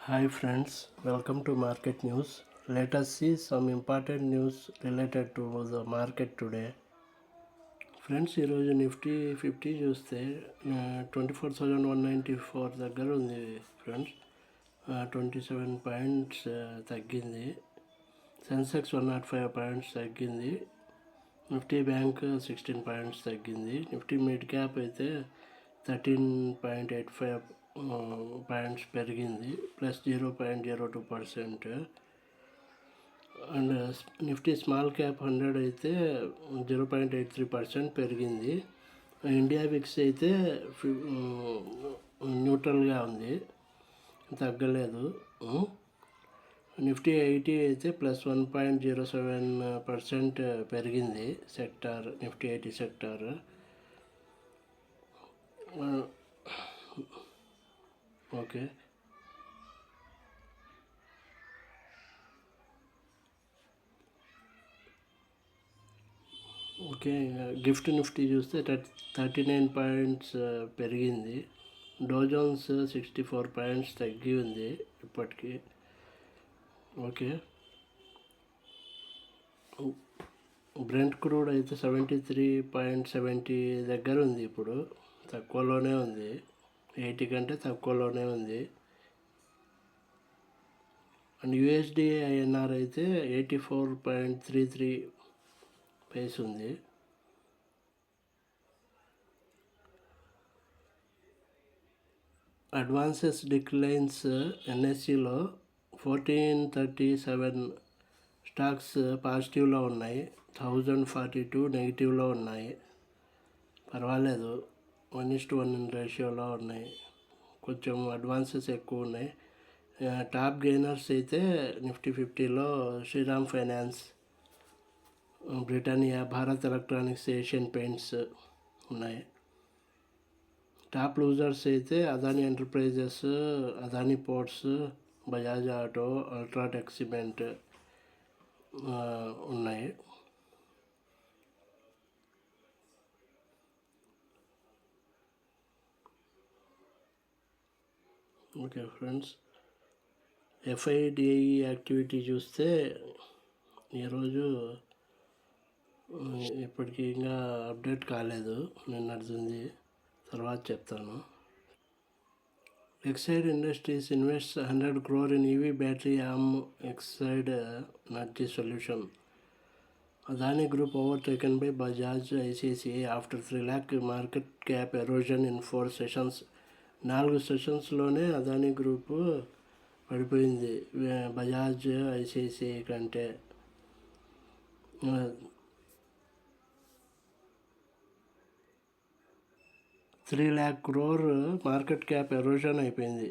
Hi friends, welcome to Market News. Let us see some important news related to the market today. Friends ఈరోజు Nifty 50 చూస్తే 24,194 దగ్గర ఉంది friends. 27 points తగ్గింది. Sensex 105 points తగ్గింది. Nifty bank 16 points తగ్గింది. Nifty mid cap అయితే 13.85 points పెరిగింది, plus 0.02%. And Nifty small cap 100 అయితే 0.83% పెరిగింది. ఇండియా విక్స్ అయితే న్యూట్రల్గా ఉంది, తగ్గలేదు. నిఫ్టీ 80 అయితే ప్లస్ 1.07% పెరిగింది. Sector Nifty 80 sector. Okay, gift Nifty చూస్తే 39 పాయింట్స్ పెరిగింది. డోజోన్స్ 64 పాయింట్స్ తగ్గి ఉంది ఇప్పటికీ. ఓకే, బ్రెంట్ క్రూడ్ అయితే 73.70 దగ్గర ఉంది. ఇప్పుడు తక్కువలోనే ఉంది, 80 కంటే తక్కువలోనే ఉంది. అండ్ యూఎస్డి ఐఎన్ఆర్ అయితే 84.33 పైస్ ఉంది. అడ్వాన్సెస్ డిక్లైన్స్ ఎన్ఎస్సిలో 1437 స్టాక్స్ పాజిటివ్లో ఉన్నాయి, 1042 నెగిటివ్లో ఉన్నాయి. పర్వాలేదు, 1:1 రేషియోలో ఉన్నాయి. కొంచెం అడ్వాన్సెస్ ఎక్కువ ఉన్నాయి. టాప్ గెయినర్స్ అయితే నిఫ్టీ 50లో Shriram Finance, Britannia, Bharat Electronics, Asian Paints ఉన్నాయి. టాప్ లూజర్స్ అయితే Adani Enterprises, Adani Ports, Bajaj Auto, UltraTech Cement ఉన్నాయి. ఓకే ఫ్రెండ్స్, ఎఫ్ఐడిఐ యాక్టివిటీ చూస్తే ఈరోజు ఇప్పటికీ ఇంకా అప్డేట్ కాలేదు, నిన్నటిది, తర్వాత చెప్తాను. Exide Industries invests 100 crore in EV battery arm Exide Energy Solution. Adani Group overtaken by Bajaj ICCI after 3 lakh market cap erosion in 4 sessions. 4 సెషన్స్లోనే Adani group పడిపోయింది బజాజ్ ఐసిఐసిఐ కంటే. 3 lakh crore market cap erosion అయిపోయింది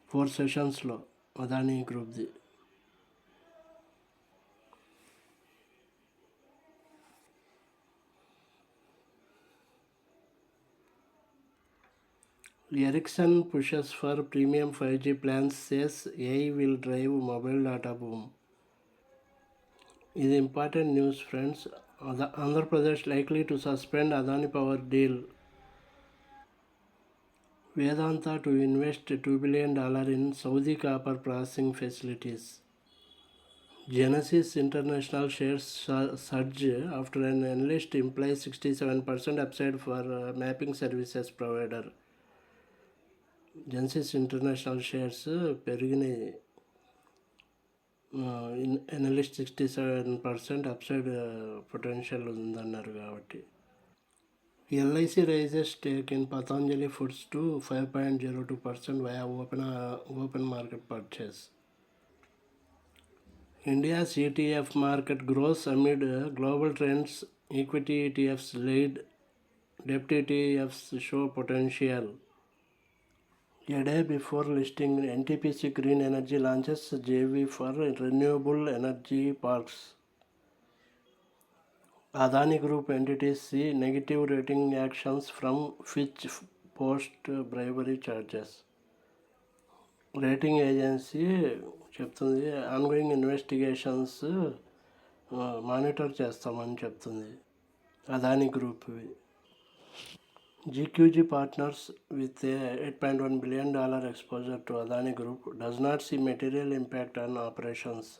4 సెషన్స్లో Adani గ్రూప్ది. Ericsson pushes for premium 5G plans, says AI will drive mobile data boom. ఇది important news friends. Andhra Pradesh likely to suspend Adani Power deal. Vedanta to invest $2 billion in Saudi copper processing facilities. Genesis International shares surge after an analyst implies 67% upside for mapping services provider. Genesis International shares పెరిగినాయి. Analyst 67% upside potential ఉందన్నారు కాబట్టి. LIC rises stake in Patanjali Foods to 5.02% via open market purchase. India's ETF market grows amid global trends. Equity ETFs lead, debt ETFs show potential. A day before listing, NTPC Green Energy launches JV for renewable energy parks. Adani Group entities see negative rating actions from Fitch post bribery charges. Rating agency చెప్తుంది ongoing investigations monitor చేస్తామని చెప్తుంది Adani group. GQG Partners, with a $8.1 billion exposure to Adani Group, does not see material impact on operations.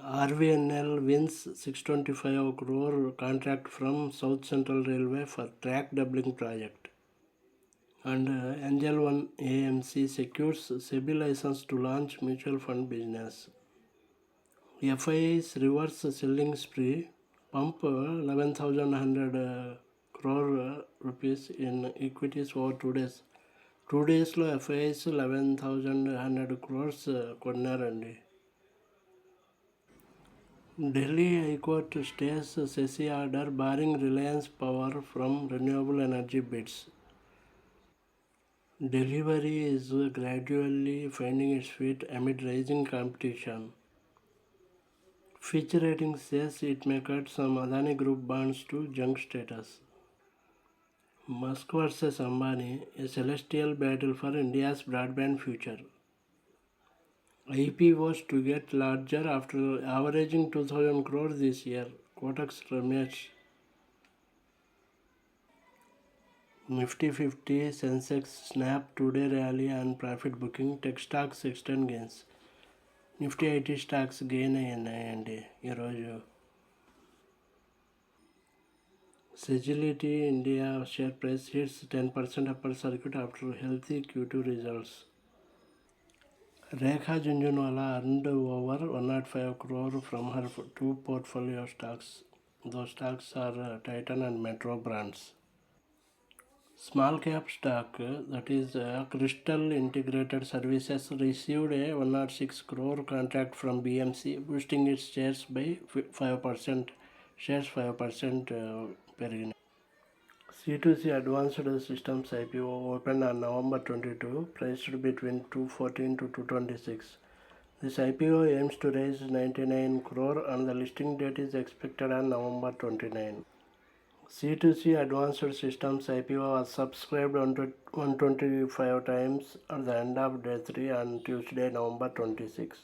RVNL wins 625 crore contract from South Central Railway for track doubling project. And Angel One AMC secures SEBI license to launch mutual fund business. FII's reverse selling spree pump 11,100 crore rupees in equities over 2 days. 2 డేస్లో FIIs 11,100 crores కొన్నారండి. Delhi high court stays SECI order barring Reliance Power from renewable energy bids. Delivery is gradually finding its feet amid rising competition. Fitch Ratings says it may cut some Adani Group bonds to junk status. Musk vs Ambani, a celestial battle for India's broadband future. IPOs to get larger after averaging 2,000 crore this year. Kotak's Ramesh. Nifty 50, Sensex snap today rally and profit booking. Tech stocks extend gains. Nifty IT stocks gain అయ్యాయండి ఈరోజు. Sagility India share price hits 10% upper circuit after healthy Q2 results. Rekha Jhunjhunwala earned over 105 crore from her 2 portfolio stocks. Those stocks are Titan and Metro brands. Small cap stock, that is Crystal Integrated Services, received a 106 crore contract from BMC, boosting its shares by 5%. Shares 5% పెరిగినాయి. C2C Advanced Systems IPO opened on November 22, priced between 214 to 226. This IPO aims to raise 99 crore and the listing date is expected on November 29. C2C Advanced Systems IPO was subscribed 125 times at the end of day 3 on Tuesday, November 26.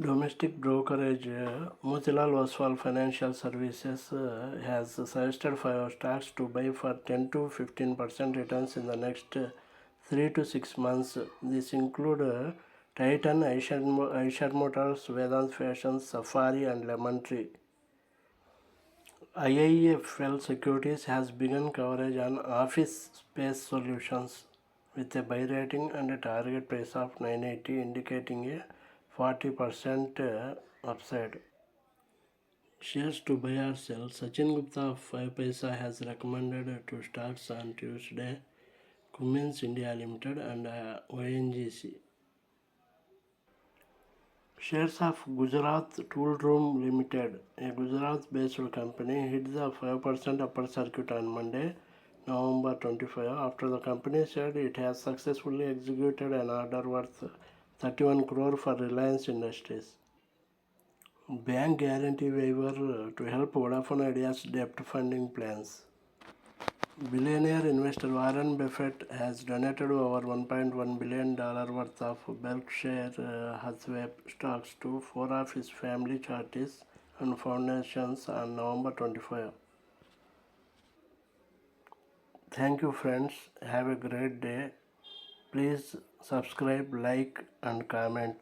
Domestic brokerage Motilal Oswal Financial Services has suggested 5 stocks to buy for 10 to 15% returns in the next 3 to 6 months. This include Titan, Eicher Motors, Vedant Fashions, Safari and Lemon Tree. IIFL Securities has begun coverage on Office Space Solutions with a buy rating and a target price of 980, indicating a 40% upside. Shares to buy or sell. Sachin Gupta of 5 Paisa has recommended 2 stocks on Tuesday: Cummins India Limited and ONGC. Shares of Gujarat Tool Room Limited, a Gujarat-based company, hit the 5% upper circuit on Monday, November 25, after the company said it has successfully executed an order worth 31 crore for Reliance Industries. Bank guarantee waiver to help Vodafone Idea's debt funding plans. Billionaire investor Warren Buffett has donated over $1.1 billion worth of Berkshire Hathaway stocks to 4 of his family charities and foundations on November 25. Thank you friends. Have a great day. Please subscribe, like and comment.